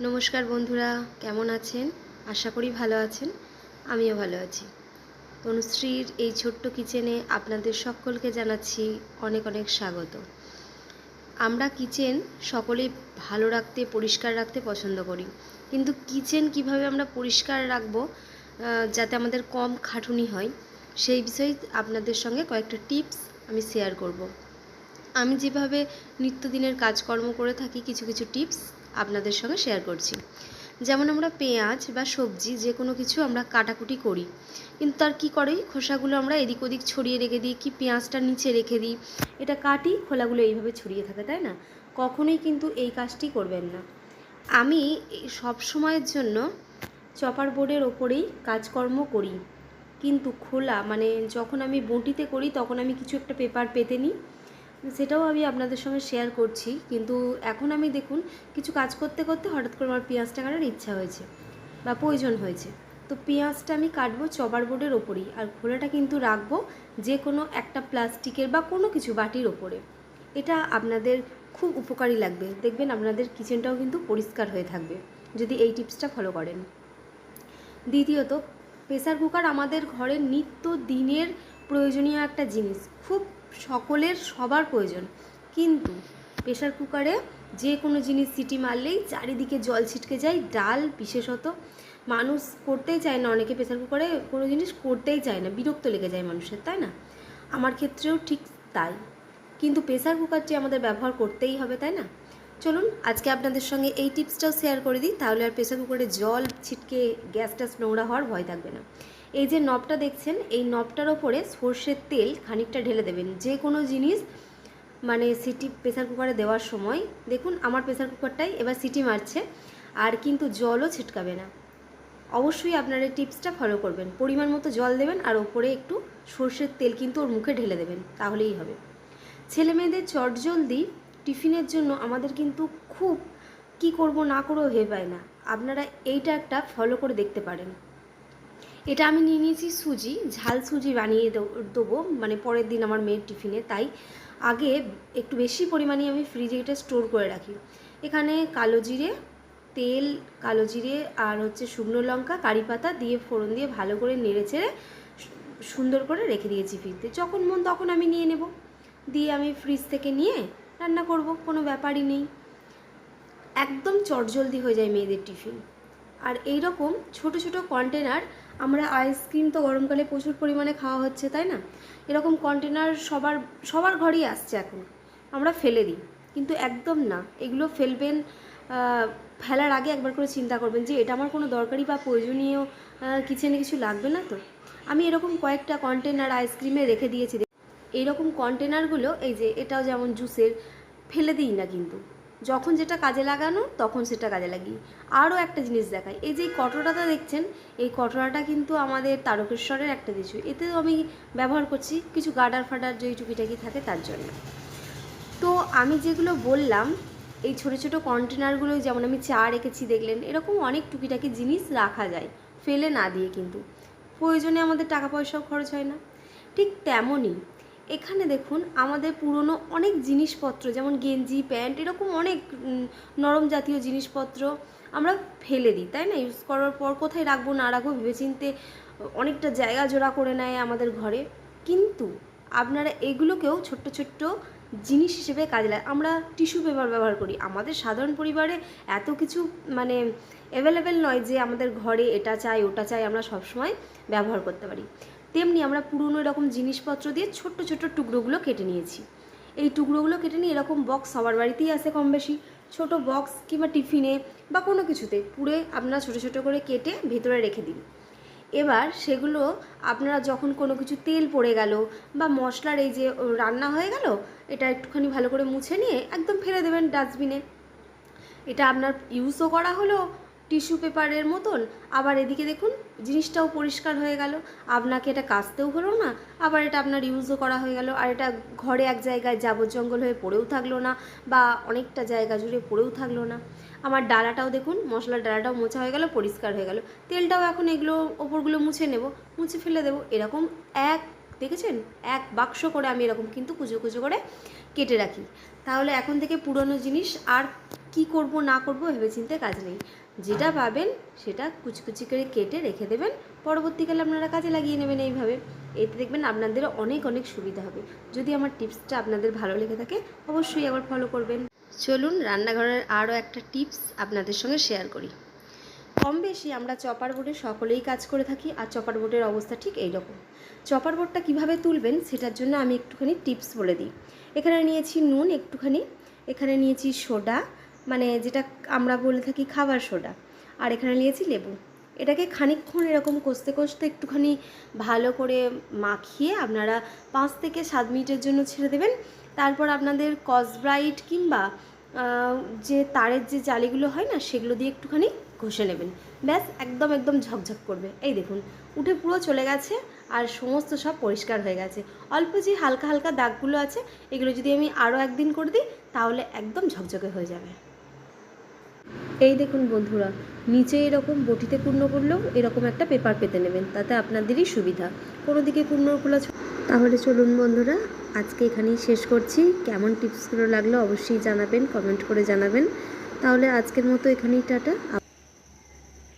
নমস্কার বন্ধুরা, কেমন আছেন? আশা করি ভালো আছেন। আমিও ভালো আছি। তনুশ্রীর এই ছোট্ট কিচেনে আপনাদের সকলকে জানাচ্ছি অনেক অনেক স্বাগত। আমরা কিচেন সকলেই ভালো রাখতে, পরিষ্কার রাখতে পছন্দ করি, কিন্তু কিচেন কিভাবে আমরা পরিষ্কার রাখবো যাতে আমাদের কম খাটুনি হয়, সেই বিষয়ে আপনাদের সঙ্গে কয়েকটা টিপস আমি শেয়ার করব। আমি যেভাবে নিত্যদিনের কাজকর্ম করে থাকি, কিছু কিছু টিপস আপনাদের সঙ্গে শেয়ার করছি। যেমন আমরা পেঁয়াজ বা সবজি যে কোনো কিছু আমরা কাটাকুটি করি, কিন্তু তার কী করি, খোসাগুলো আমরা এদিক ওদিক ছড়িয়ে রেখে দিই, কি পেঁয়াজটা নিচে রেখে দিই, এটা কাটি, খোলাগুলো এইভাবে ছড়িয়ে থাকে, তাই না? কখনোই কিন্তু এই কাজটি করবেন না। আমি সব সময়ের জন্য চপার বোর্ডের ওপরেই কাজকর্ম করি, কিন্তু খোলা মানে যখন আমি বঁটিতে করি তখন আমি কিছু একটা পেপার পেতে নিই, সেটাও আমি আপনাদের সঙ্গে শেয়ার করছি। কিন্তু এখন আমি দেখুন কিছু কাজ করতে করতে হঠাৎ করে আমার পেঁয়াজটা কাটার ইচ্ছা হয়েছে বা প্রয়োজন হয়েছে, তো পেঁয়াজটা আমি কাটবো চপার বোর্ডের ওপরেই, আর খোলাটা কিন্তু রাখবো যে কোনো একটা প্লাস্টিকের বা কোনো কিছু বাটির ওপরে। এটা আপনাদের খুব উপকারী লাগবে, দেখবেন আপনাদের কিচেনটাও কিন্তু পরিষ্কার হয়ে থাকবে যদি এই টিপসটা ফলো করেন। দ্বিতীয়ত, প্রেসার কুকার আমাদের ঘরের নিত্য দিনের প্রয়োজনীয় একটা জিনিস, খুব সকলের সবার প্রয়োজন, কিন্তু প্রেসার কুকারে যে কোনো জিনিস সিটি মারলেই চারিদিকে জল ছিটকে যায়। ডাল বিশেষত মানুষ করতেই চায় না, অনেকে প্রেসার কুকারে কোনো জিনিস করতেই চায় না, বিরক্ত লেগে যায় মানুষের, তাই না? আমার ক্ষেত্রেও ঠিক তাই, কিন্তু প্রেসার কুকারটি আমাদের ব্যবহার করতেই হবে, তাই না? চলুন আজকে আপনাদের সঙ্গে এই টিপসটাও শেয়ার করে দিই, তাহলে আর প্রেসার কুকারে জল ছিটকে গ্যাস ট্যাস নোংরা হওয়ার ভয় থাকবে না। এই যে নবটা দেখছেন, এই নবটার ওপরে সর্ষের তেল খানিকটা ঢেলে দেবেন। যে কোনো জিনিস মানে সিটি প্রেসার কুকারে দেওয়ার সময় দেখুন আমার প্রেসার কুকারটাই এবার সিটি মারছে, আর কিন্তু জলও ছিটকাবে না। অবশ্যই আপনারা এই টিপসটা ফলো করবেন। পরিমাণ মতো জল দেবেন আর ওপরে একটু সর্ষের তেল কিন্তু ওর মুখে ঢেলে দেবেন, তাহলেই হবে। ছেলে মেয়েদের চটজলদি টিফিনের জন্য আমাদের কিন্তু খুব কি করব না করবো ভেবে পায় না। আপনারা এইটা একটা ফলো করে দেখতে পারেন। এটা আমি নিয়ে নিয়েছি সুজি, ঝাল সুজি বানিয়ে দেবো মানে পরের দিন আমার মেয়ের টিফিনে, তাই আগে একটু বেশি পরিমাণে আমি ফ্রিজে এটা স্টোর করে রাখি। এখানে কালো জিরে, তেল, কালো জিরে আর হচ্ছে শুকনো লঙ্কা, কারি পাতা দিয়ে ফোড়ন দিয়ে ভালো করে নেড়ে চেড়ে সুন্দর করে রেখে দিয়েছি ফ্রিজে। যখন মন তখন আমি নিয়ে নেব, দিয়ে আমি ফ্রিজ থেকে নিয়ে রান্না করব, কোনো ব্যাপারই নেই। একদম চটজলদি হয়ে যায় মেয়েদের টিফিন। আর এই রকম ছোট ছোট কন্টেনার, আমরা আইসক্রিম তো গরমকালে প্রচুর পরিমাণে খাওয়া হচ্ছে, তাই না? এরকম কন্টেনার সবার সবার ঘরেই আসছে এখন, আমরা ফেলে দিই, কিন্তু একদম না, এগুলো ফেলবেন। ফেলার আগে একবার করে চিন্তা করবেন যে এটা আমার কোনো দরকারি বা প্রয়োজনীয় কিচেনে কিছু লাগবে না তো। আমি এরকম কয়েকটা কন্টেনার আইসক্রিমে রেখে দিয়েছি। এইরকম কন্টেনারগুলো, এই যে এটাও যেমন জুসের, ফেলে দিই না, কিন্তু যখন যেটা কাজে লাগানো তখন সেটা কাজে লাগি। আরও একটা জিনিস দেখাই, এই যে কটোরাটা দেখছেন, এই কটোরাটা কিন্তু আমাদের তারকেশ্বরের একটা কিছু, এতেও আমি ব্যবহার করছি কিছু গার্ডার ফাডার যেই টুকিটাকি থাকে তার জন্য। তো আমি যেগুলো বললাম, এই ছোটো ছোটো কন্টেনারগুলো, যেমন আমি চা রেখেছি দেখলেন, এরকম অনেক টুকিটাকি জিনিস রাখা যায় ফেলে না দিয়ে, কিন্তু প্রয়োজনে আমাদের টাকা পয়সাও খরচ হয় না। ঠিক তেমনই এখানে দেখুন আমাদের পুরনো অনেক জিনিসপত্র, যেমন গেঞ্জি, প্যান্ট, এরকম অনেক নরম জাতীয় জিনিসপত্র আমরা ফেলে দিই, তাই না? ইউজ করার পর কোথায় রাখবো না রাখবো ভেবেচিন্তে অনেকটা জায়গা জোড়া করে নেয় আমাদের ঘরে। কিন্তু আপনারা এগুলোকেও ছোট্ট ছোট্ট জিনিস হিসেবে কাজে লাগে। আমরা টিস্যু পেপার ব্যবহার করি, আমাদের সাধারণ পরিবারে এত কিছু মানে অ্যাভেলেবেল নয় যে আমাদের ঘরে এটা চাই ওটা চাই আমরা সবসময় ব্যবহার করতে পারি। তেমনি আমরা পুরনো এরকম জিনিসপত্র দিয়ে ছোট্ট ছোট্ট টুকরোগুলো কেটে নিয়েছি। এই টুকরোগুলো কেটে নিয়ে এরকম বক্স সবার বাড়িতেই আসে কম বেশি, ছোটো বক্স কিংবা টিফিনে বা কোনো কিছুতে পুরে আপনারা ছোটো ছোটো করে কেটে ভেতরে রেখে দিন। এবার সেগুলো আপনারা যখন কোনো কিছু তেল পড়ে গেল বা মশলার এই যে রান্না হয়ে গেল, এটা একটুখানি ভালো করে মুছে নিয়ে একদম ফেলে দেবেন ডাস্টবিনে। এটা আপনার ইউজও করা হলো টিস্যু পেপারের মতন, আবার এদিকে দেখুন জিনিসটাও পরিষ্কার হয়ে গেল, আপনাকে এটা কাচতেও হলো না, আবার এটা আপনার ইউজও করা হয়ে গেল, আর এটা ঘরে এক জায়গায় যাবজ্জঙ্গল হয়ে পড়েও থাকলো না বা অনেকটা জায়গা জুড়ে পড়েও থাকলো না। আমার ডালাটাও দেখুন, মশলার ডালাটাও মোছা হয়ে গেল, পরিষ্কার হয়ে গেল। তেলটাও এখন এগুলো ওপরগুলো মুছে নেব, মুছে ফেলে দেবো। এরকম দেখেছেন এক বাক্স করে আমি এরকম কিন্তু কুচো কুচো করে কেটে রাখি। তাহলে এখন থেকে পুরনো জিনিস আর কি করব না করব ভেবেচিন্তে কাজ নেই। যেটা পাবেন সেটা কুচকুচি করে কেটে রেখে দেবেন, পরবর্তীকালে আপনারা কাজে লাগিয়ে নেবেন এইভাবে। এতে দেখবেন আপনাদের অনেক অনেক সুবিধা হবে। যদি আমার টিপসটা আপনাদের ভালো লেগে থাকে অবশ্যই আবার ফলো করবেন। চলুন রান্নাঘরের আরও একটা টিপস আপনাদের সঙ্গে শেয়ার করি। কম বেশি আমরা চপার বোর্ডে সকলেই কাজ করে থাকি, আর চপার বোর্ডের অবস্থা ঠিক এই রকম। চপার বোর্ডটা কীভাবে তুলবেন সেটার জন্য আমি একটুখানি টিপস বলে দিই। এখানে নিয়েছি নুন একটুখানি, এখানে নিয়েছি সোডা, মানে যেটা আমরা বলে থাকি খাবার সোডা, আর এখানে নিয়েছি লেবু। এটাকে খানিকক্ষণ এরকম কষতে কষতে একটুখানি ভালো করে মাখিয়ে আপনারা 5 থেকে 7 মিনিটের জন্য ছেড়ে দেবেন। তারপর আপনাদের স্কচব্রাইট কিংবা যে তারের যে জালিগুলো হয় না সেগুলো দিয়ে একটুখানি ঘষে নেবেন। ব্যাস একদম একদম ঝকঝক করবে। এই দেখুন উঠে পুরো চলে গেছে আর সমস্ত সব পরিষ্কার হয়ে গেছে। অল্প যে হালকা হালকা দাগগুলো আছে এগুলো যদি আমি আরও একদিন করে দিই তাহলে একদম ঝকঝকে হয়ে যাবে। এই দেখুন বন্ধুরা, নিচে এরকম বটিতে পূর্ণ করলেও এরকম একটা পেপার পেতে নেবেন, তাতে আপনাদেরই সুবিধা। কোনো দিকে পূর্ণ খোলা। তাহলে চলুন বন্ধুরা, আজকে এখানেই শেষ করছি। কেমন টিপসগুলো লাগলো অবশ্যই জানাবেন, কমেন্ট করে জানাবেন। তাহলে আজকের মতো এখানেই টাটা।